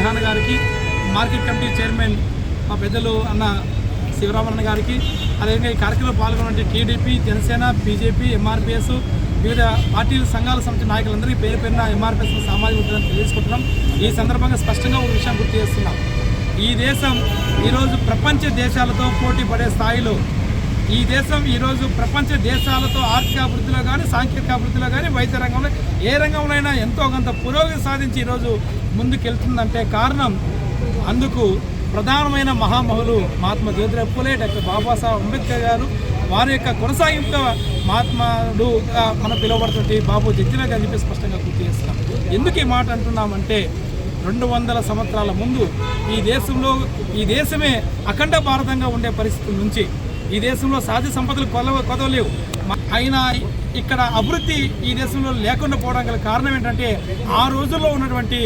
రెహాన్ గారికి, market committee chairman మా పెద్దలు అన్న శివరామన్న గారికి, అదేవిధంగా ఈ కార్యక్రమంలో పాల్గొన్న టీడీపీ, జనసేన, బీజేపీ, ఎంఆర్పీఎస్ వివిధ పార్టీల సంఘాల సంబంధించిన నాయకులందరికీ పేరు పేరున ఎంఆర్పీఎస్ సామాజిక ఉద్యోగాన్ని తెలియజేసుకుంటున్నాం. ఈ సందర్భంగా స్పష్టంగా ఒక విషయం గుర్తు చేస్తున్నాం. ఈ దేశం ఈరోజు ప్రపంచ దేశాలతో పోటీ పడే స్థాయిలో, ఈ దేశం ఈరోజు ప్రపంచ దేశాలతో ఆర్థిక అభివృద్ధిలో కానీ, సాంకేతిక అభివృద్ధిలో కానీ, వైద్య రంగంలో ఏ రంగంలోనైనా ఎంతో కొంత పురోగతి సాధించి ఈరోజు ముందుకెళ్తుందంటే కారణం, అందుకు ప్రధానమైన మహామహులు మహాత్మా జ్యోతిరావు పూలే, డాక్టర్ బాబాసాహెబ్ అంబేద్కర్ గారు, వారి యొక్క కొనసాగింపు మహాత్ముడుగా మనం పిలువబడుతుంటే బాబు జగ్జీవన్ గారు చెప్పి స్పష్టంగా గుర్తు చేస్తున్నాం. ఎందుకు ఈ మాట అంటున్నామంటే 200 సంవత్సరాల ముందు ఈ దేశమే అఖండ భారతంగా ఉండే పరిస్థితి నుంచి ఈ దేశంలో సహజ సంపదలు కొదవలేవు. అయినా ఇక్కడ అభివృద్ధి ఈ దేశంలో లేకుండా పోవడం గల కారణం ఏంటంటే ఆ రోజుల్లో ఉన్నటువంటి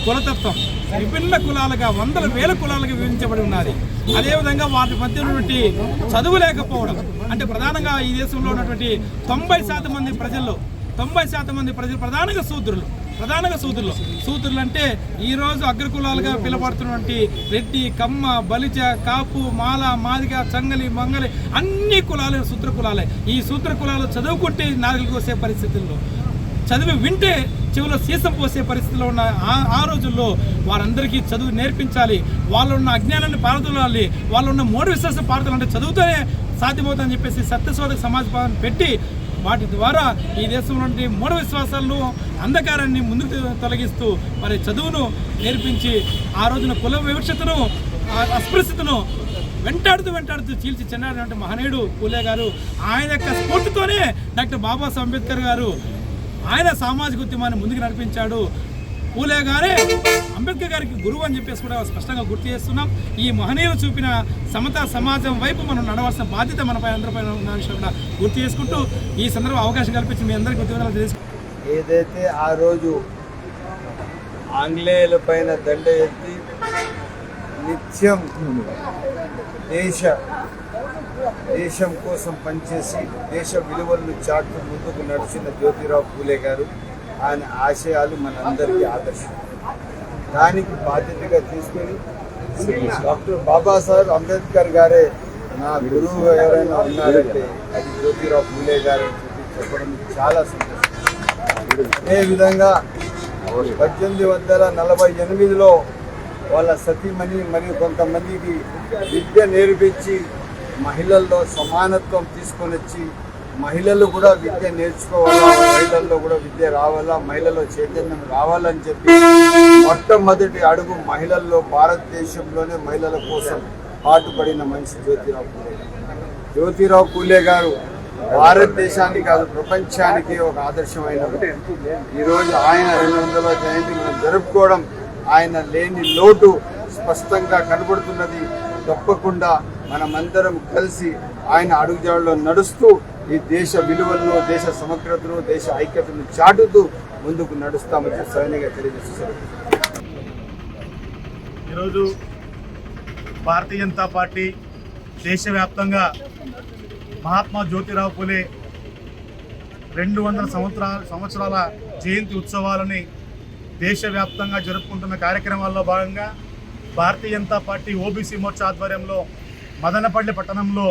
కులతత్వం విభిన్న కులాలుగా, వందల వేల కులాలుగా విభజించబడి ఉన్నది. అదేవిధంగా వాటి మధ్య ఉన్నటువంటి చదువు లేకపోవడం, అంటే ప్రధానంగా ఈ దేశంలో ఉన్నటువంటి 90% మంది ప్రజల్లో 90% మంది ప్రజలు ప్రధానంగా శూద్రులు అంటే ఈరోజు అగ్రకులాలుగా పిలువబడుతున్నటువంటి రెడ్డి, కమ్మ, బలిజ, కాపు, మాల, మాదిగ, చంగలి, మంగలి అన్ని కులాలు శూద్ర కులాలే. ఈ శూద్ర కులాలు చదువుకుంటే నాలుగు కోసే పరిస్థితుల్లో, చదివి వింటే చెవిలో సీసం పోసే పరిస్థితిలో ఉన్న ఆ రోజుల్లో వారందరికీ చదువు నేర్పించాలి. వాళ్ళు ఉన్న అజ్ఞానాన్ని పారదోలాలి, వాళ్ళు ఉన్న మూఢ విశ్వాసం పారదోలంటే చదువుతూనే సాధ్యమవుతుందని చెప్పేసి సత్యశోధక సమాజ భవన్ పెట్టి వాటి ద్వారా ఈ దేశంలో మూఢ విశ్వాసాలను, అంధకారాన్ని ముందుకు తొలగిస్తూ మరి చదువును నేర్పించి ఆ రోజున కుల వివక్షతను, అస్పృశ్యతను వెంటాడుతూ చీల్చి చెన్నాడు మహనీయుడు పూలే గారు. ఆయన యొక్క స్ఫూర్తితోనే డాక్టర్ బాబాసాహెబ్ అంబేద్కర్ గారు ఆయన సామాజిక ఉద్యమాన్ని ముందుకు నడిపించాడు. పూలే గారే అంబేద్కర్ గారికి గురువు అని చెప్పేసి కూడా స్పష్టంగా గుర్తు చేస్తున్నాం. ఈ మహనీయులు చూపిన సమతా సమాజం వైపు మనం నడవాల్సిన బాధ్యత మనపై అందరిపైన ఉన్న విషయం కూడా గుర్తు చేసుకుంటూ ఈ సందర్భంగా అవకాశం కల్పించి మీ అందరికీ ఉద్యోగాలు తెలుసుకుంటాం. ఏదైతే ఆ రోజు ఆంగ్లేయుల పైన దండ ఎత్తి నిత్యం దేశం కోసం పనిచేసి దేశ విలువలను చాటుతూ ముందుకు నడిచిన జ్యోతిరావు పూలే గారు, ఆయన ఆశయాలు మనందరికీ ఆదర్శం. దానికి బాధ్యతగా తీసుకొని డాక్టర్ బాబాసాహెబ్ అంబేద్కర్ గారే నా గురువు ఎవరైనా ఉన్నారంటే అది జ్యోతిరావు పూలే గారు చెప్పడం చాలా సంతోషం. అదేవిధంగా 1848లో వాళ్ళ సతీమణి మరియు కొంతమందికి విద్య నేర్పించి మహిళల్లో సమానత్వం తీసుకొని వచ్చి మహిళలు కూడా విద్య నేర్చుకోవాలా, మహిళల్లో కూడా విద్య రావాలా, మహిళల్లో చైతన్యం రావాలని చెప్పి మొట్టమొదటి అడుగు మహిళల్లో భారతదేశంలోనే మహిళల కోసం పాటుపడిన మనిషి జ్యోతిరావు పూలే గారు భారతదేశానికి కాదు ప్రపంచానికి ఒక ఆదర్శమైన. ఈరోజు ఆయన 200వ జయంతి మనం జరుపుకోవడం, ఆయన లేని లోటు స్పష్టంగా కనబడుతున్నది. తప్పకుండా మనమందరం కలిసి ఆయన అడుగుజాడలో నడుస్తూ ఈ దేశ విలువలను, దేశ సమగ్రతను, దేశ ఐక్యతను చాటుతూ ముందుకు నడుస్తామని సైనిగా తెలియజేస్తారు. ఈరోజు భారతీయ జనతా పార్టీ దేశవ్యాప్తంగా మహాత్మా జ్యోతిరావు పూలే 200 సంవత్సరాల జయంతి ఉత్సవాలని దేశవ్యాప్తంగా జరుపుకుంటున్న కార్యక్రమాల్లో భాగంగా భారతీయ జనతా పార్టీ ఓబీసీ మోర్చా ఆధ్వర్యంలో మదనపల్లి పట్టణంలో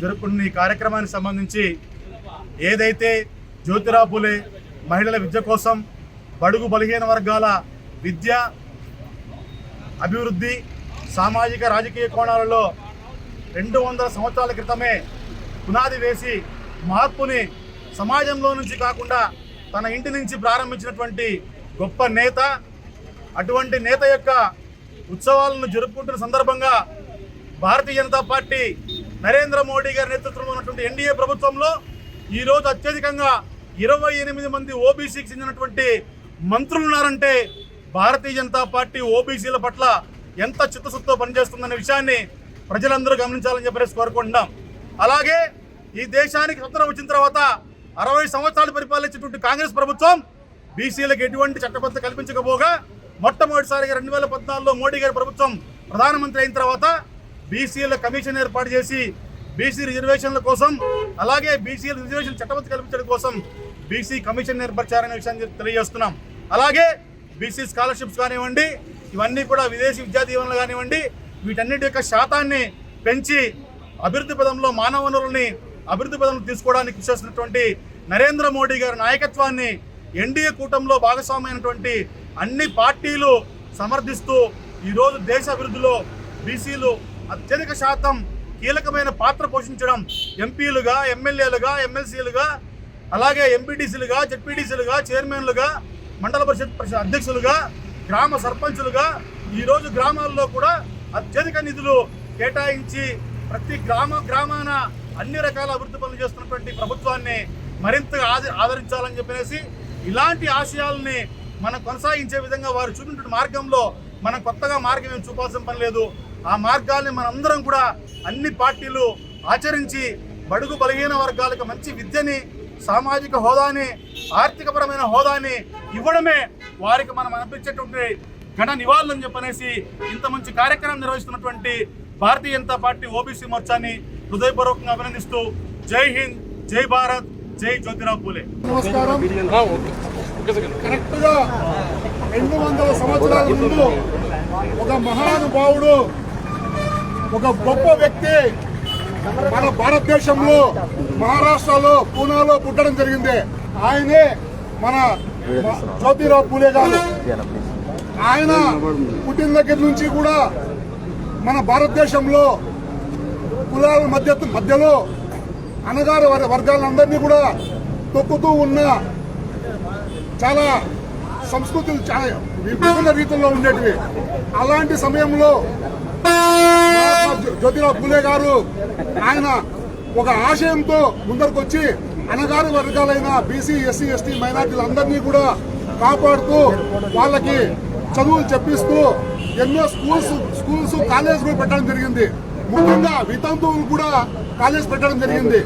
జరుపుకున్న ఈ కార్యక్రమానికి సంబంధించి ఏదైతే జ్యోతిరావు పూలే మహిళల విద్య కోసం, బడుగు బలహీన వర్గాల విద్య, అభివృద్ధి, సామాజిక రాజకీయ కోణాలలో 200 సంవత్సరాల క్రితమే పునాది వేసి మార్పుని సమాజంలో నుంచి కాకుండా తన ఇంటి నుంచి ప్రారంభించినటువంటి గొప్ప నేత. అటువంటి నేత యొక్క ఉత్సవాలను జరుపుకుంటున్న సందర్భంగా భారతీయ జనతా పార్టీ నరేంద్ర మోడీ గారి నేతృత్వంలో ఉన్నటువంటి ఎన్డీఏ ప్రభుత్వంలో ఈరోజు అత్యధికంగా 28 మంది ఓబీసీకి చెందినటువంటి మంత్రులు ఉన్నారంటే భారతీయ జనతా పార్టీ ఓబీసీల పట్ల ఎంత చిత్తశుద్ధితో పనిచేస్తుందనే విషయాన్ని ప్రజలందరూ గమనించాలని చెప్పేసి కోరుకుంటున్నాం. అలాగే ఈ దేశానికి స్వతంత్రం వచ్చిన తర్వాత 60 సంవత్సరాలు పరిపాలించినటువంటి కాంగ్రెస్ ప్రభుత్వం బీసీలకు ఎటువంటి చట్టబద్ధత కల్పించకపోగా మొట్టమొదటిసారిగా 2014లో మోడీ గారి ప్రభుత్వం ప్రధానమంత్రి అయిన తర్వాత బీసీల కమిషన్ ఏర్పాటు చేసి బీసీ రిజర్వేషన్ల కోసం, అలాగే బీసీల రిజర్వేషన్ చట్టబద్ధత కల్పించడం కోసం బీసీ కమిషన్ ఏర్పరిచారనే విషయాన్ని తెలియజేస్తున్నాం. అలాగే బీసీ స్కాలర్షిప్స్ కానివ్వండి, ఇవన్నీ కూడా విదేశీ విద్యా దీవెనలు కానివ్వండి, వీటన్నిటి యొక్క శాతాన్ని పెంచి అభివృద్ధి పదంలో మానవ వనరుల్ని అభివృద్ధి పదంలో తీసుకోవడానికి కృషి చేస్తున్నటువంటి నరేంద్ర మోడీ గారి నాయకత్వాన్ని ఎన్డీఏ కూటమిలో భాగస్వామైనటువంటి అన్ని పార్టీలు సమర్థిస్తూ ఈరోజు దేశ అభివృద్ధిలో బీసీలు అత్యధిక శాతం కీలకమైన పాత్ర పోషించడం, ఎంపీలుగా, ఎమ్మెల్యేలుగా, ఎమ్మెల్సీలుగా, అలాగే ఎంపీటీసీలుగా, జెడ్పీటీసీలుగా, చైర్మన్లుగా, మండల పరిషత్ అధ్యక్షులుగా, గ్రామ సర్పంచులుగా ఈరోజు గ్రామాల్లో కూడా అత్యధిక నిధులు కేటాయించి ప్రతి గ్రామాన అన్ని రకాల అభివృద్ధి పనులు చేస్తున్నటువంటి ప్రభుత్వాన్ని మరింతగా ఆదరించాలని చెప్పేసి ఇలాంటి ఆశయాల్ని మనం కొనసాగించే విధంగా వారు చూపినటువంటి మార్గంలో మనం కొత్తగా మార్గం ఏం చూపాల్సిన పని లేదు. ఆ మార్గాల్ని మనందరం కూడా అన్ని పార్టీలు ఆచరించి బడుగు బలహీన వర్గాలకు మంచి విద్యని, సామాజిక హోదాని, ఆర్థికపరమైన హోదాని ఇవ్వడమే వారికి మనం అనిపించేటువంటి ఘన నివాళులని చెప్పనేసి ఇంత మంచి కార్యక్రమం నిర్వహిస్తున్నటువంటి భారతీయ జనతా పార్టీ ఓబీసీ మోర్చాని హృదయపూర్వకంగా అభినందిస్తూ జై హింద్, జై భారత్, జై జ్యోతిరావు పూలే. నమస్కారం. కరెక్ట్గా 200 సంవత్సరాల ముందు ఒక మహానుభావుడు, ఒక గొప్ప వ్యక్తి మన భారతదేశంలో మహారాష్ట్రలో పూనాలో పుట్టడం జరిగింది. ఆయనే మన జ్యోతిరావు పూలే గారు. ఆయన పుట్టిన దగ్గర నుంచి కూడా మన భారతదేశంలో కులాల మధ్యలో అణగారు వర్గాలందరినీ కూడా తొక్కుతూ ఉన్న చాలా సంస్కృతులు చాలా విభిన్న రీతుల్లో ఉండేటివి. అలాంటి సమయంలో జ్యోతిరావు పూలే గారు ఆయన ఒక ఆశయంతో ముందరకు వచ్చి అణగారు వర్గాలైన బీసీ, ఎస్సీ, ఎస్టీ, మైనార్టీలందరినీ కూడా కాపాడుతూ వాళ్ళకి చదువులు చెప్పిస్తూ ఎన్నో స్కూల్స్ కాలేజీలు పెట్టడం జరిగింది. ముఖ్యంగా వితంతువులు కూడా కాలేజ్ పెట్టడం జరిగింది.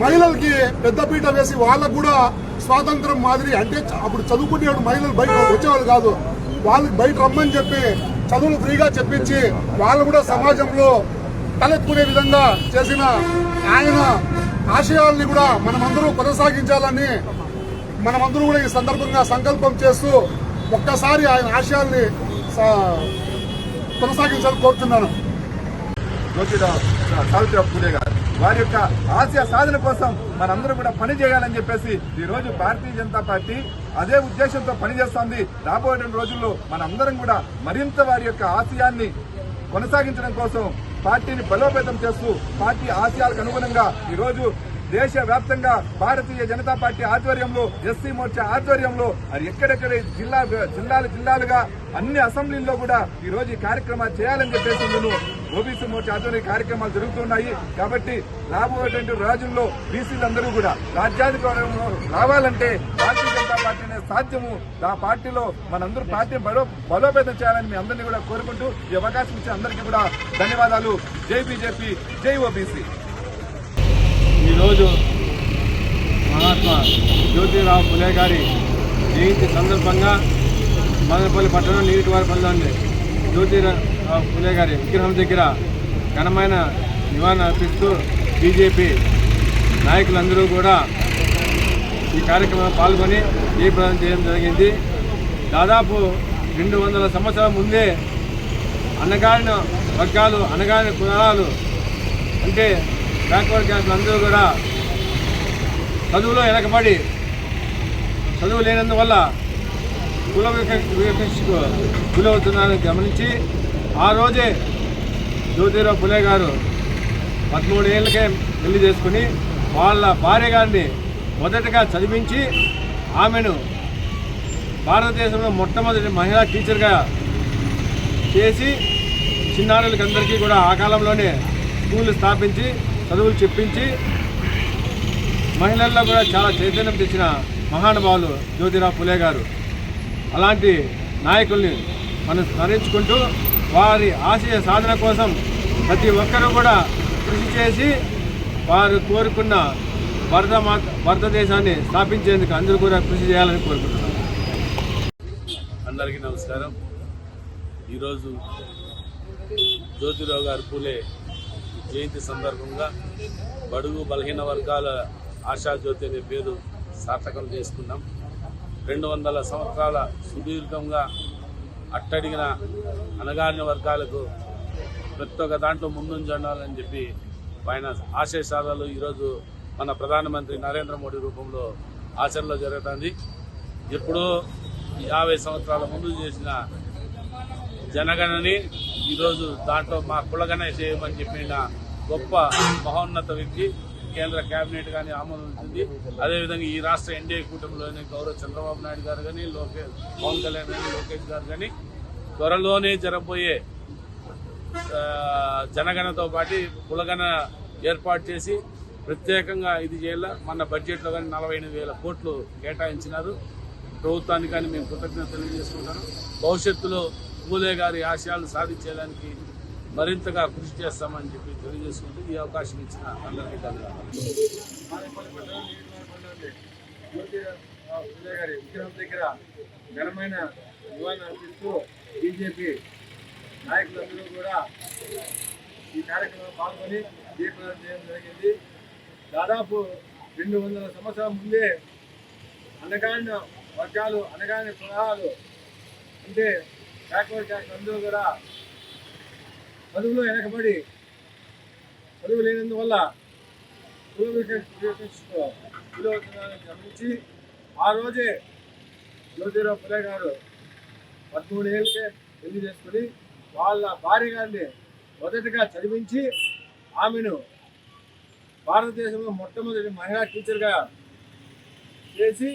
మహిళలకి పెద్దపీట వేసి వాళ్ళకు కూడా స్వాతంత్రం మాదిరి, అంటే అప్పుడు చదువుకునే మహిళలు బయట వచ్చేవాళ్ళు కాదు, వాళ్ళకి బయట రమ్మని చెప్పి చదువులు ఫ్రీగా చెప్పించి వాళ్ళు కూడా సమాజంలో తలెత్తుకునే విధంగా చేసిన ఆయన ఆశయాల్ని కూడా మనమందరూ కొనసాగించాలని మనమందరూ కూడా ఈ సందర్భంగా సంకల్పం చేస్తూ ఒక్కసారి ఆయన ఆశయాల్ని కొనసాగించాలని కోరుతున్నాను. సావిత్రిబాయి పూలే గారు వారి యొక్క ఆశయ సాధన కోసం మనందరూ కూడా పని చేయాలని చెప్పేసి ఈ రోజు భారతీయ జనతా పార్టీ అదే ఉద్దేశంతో పనిచేస్తోంది. రాబోయే రోజుల్లో మనందరం కూడా మరింత వారి యొక్క ఆశయాన్ని కొనసాగించడం కోసం పార్టీని బలోపేతం చేస్తూ పార్టీ ఆశయాలకు అనుగుణంగా ఈరోజు దేశవ్యాప్తంగా భారతీయ జనతా పార్టీ ఆధ్వర్యంలో, ఎస్సీ మోర్చా ఆధ్వర్యంలో ఎక్కడెక్కడ జిల్లాలుగా అన్ని అసెంబ్లీల్లో కూడా ఈ రోజు ఈ కార్యక్రమాలు చేయాలని చెప్పేసి ఓబీసీ మోర్చా ఆధ్వర్య కార్యక్రమాలు జరుగుతున్నాయి. కాబట్టి రాబోయేటువంటి రోజుల్లో బీసీలందరూ కూడా రాజ్యాధికారంలో రావాలంటే భారతీయ జనతా పార్టీనే సాధ్యము. ఆ పార్టీలో మనందరూ పార్టీని బలోపేతం చేయాలని మీ అందరినీ కూడా కోరుకుంటూ ఈ అవకాశం ఇచ్చిన అందరికీ కూడా ధన్యవాదాలు. జై బీజేపీ, జై ఓబీసీ. ఈరోజు మహాత్మా జ్యోతిరావు పూలే గారి జయంతి సందర్భంగా మదనపల్లి పట్టణం నీటివారిపల్లిలోని జ్యోతిరావు పూలే గారి విగ్రహం దగ్గర ఘనమైన నివాళులు అర్పిస్తూ బీజేపీ నాయకులందరూ కూడా ఈ కార్యక్రమంలో పాల్గొని జయప్రదం చేయడం జరిగింది. దాదాపు 200 సంవత్సరాల ముందే అణగారిన వర్గాలు, అణగారిన కులాలు అంటే బ్యాక్వర్డ్ క్లాస్ అందరూ కూడా చదువులో వెనకబడి చదువు లేనందువల్ల కుల వివక్షకు గురవుతున్నారని గమనించి ఆ రోజే జ్యోతిరావు పూలే గారు 13 ఏళ్ళకే పెళ్లి చేసుకుని వాళ్ళ భార్య గారిని మొదటగా చదివించి ఆమెను భారతదేశంలో మొట్టమొదటి మహిళా టీచర్గా చేసి చిన్నారులకి అందరికీ కూడా ఆ కాలంలోనే స్కూళ్ళు స్థాపించి చదువులు చెప్పించి మహిళల్లో కూడా చాలా చైతన్యం తెచ్చిన మహానుభావులు జ్యోతిరావు పూలే గారు. అలాంటి నాయకుల్ని మనం స్మరించుకుంటూ వారి ఆశయ సాధన కోసం ప్రతి ఒక్కరూ కూడా కృషి చేసి వారు కోరుకున్న భారతదేశాన్ని స్థాపించేందుకు అందరూ కూడా కృషి చేయాలని కోరుకుంటున్నాను. అందరికీ నమస్కారం. ఈరోజు జ్యోతిరావు గారు పూలే జయంతి సందర్భంగా బడుగు బలహీన వర్గాల ఆశాజ్యోతి అనే పేరు సార్థకం చేసుకున్నాం. 200 సంవత్సరాల సుదీర్ఘంగా అట్టడిగిన అణగారిన వర్గాలకు ప్రతి ఒక్క దాంట్లో ముందుండాలని చెప్పి ఆయన ఆశయ సాధనలు ఈరోజు మన ప్రధానమంత్రి నరేంద్ర మోడీ రూపంలో ఆచరణలో జరుగుతుంది. ఎప్పుడో 50 సంవత్సరాల ముందు చేసిన జనగణని ఈరోజు దాంట్లో మా కులగణ చేయమని చెప్పిన గొప్ప మహోన్నత వ్యక్తి కేంద్ర కేబినెట్ కానీ ఆమోదించింది. అదేవిధంగా ఈ రాష్ట్ర ఎన్డీఏ కూటమిలోని గౌరవ చంద్రబాబు నాయుడు గారు కానీ పవన్ కళ్యాణ్ కానీ లోకేష్ గారు కానీ త్వరలోనే జరగబోయే జనగణతో పాటు కులగణ ఏర్పాటు చేసి ప్రత్యేకంగా ఇది చేయాల. మన బడ్జెట్లో కానీ 48,000 కోట్లు కేటాయించినారు. ప్రభుత్వానికి కానీ మేము కృతజ్ఞత తెలియజేసుకుంటాను. భవిష్యత్తులో పూలే గారి ఆశయాలు సాధించేదానికి మరింతగా కృషి చేస్తామని చెప్పి తెలియజేసుకుంటూ ఈ అవకాశం ఇచ్చిన అందరికీ ధన్యవాదాలు. పూలే గారి విగ్రహం దగ్గర ఘనమైన నివాళులు అర్పిస్తూ బీజేపీ నాయకులందరూ కూడా ఈ కార్యక్రమంలో పాల్గొని దీపావళి చేయడం జరిగింది. దాదాపు 200 సంవత్సరాల ముందే అనగారిన వర్గాలు, అనగారిన కులాలు అంటే బ్యాక్వర్డ్ క్యాస్ట్ అందరూ కూడా చదువులో వెనకబడి చదువు లేనందువల్ల విలువని గమనించి ఆ రోజే జ్యోతిరావు పూలే గారు 13 ఏళ్ళకే పెళ్లి చేసుకుని వాళ్ళ భార్య గారిని మొదటగా చదివించి ఆమెను భారతదేశంలో మొట్టమొదటి మహిళా టీచర్గా చేసి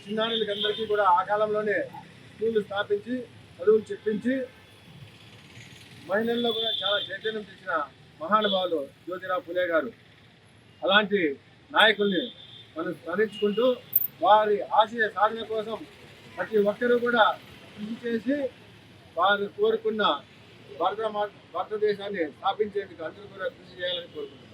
చిన్నారులకి అందరికీ కూడా ఆ కాలంలోనే స్కూళ్ళు స్థాపించి చదువులు చెప్పించి మహిళల్లో కూడా చాలా చైతన్యం తెచ్చిన మహానుభావులు జ్యోతిరావు పూలే గారు. అలాంటి నాయకుల్ని మనం స్మరించుకుంటూ వారి ఆశయ సాధన కోసం ప్రతి ఒక్కరూ కూడా కృషి చేసి వారు కోరుకున్న భారతదేశాన్ని స్థాపించేందుకు అందరూ కూడా కృషి చేయాలని కోరుకుంటున్నారు.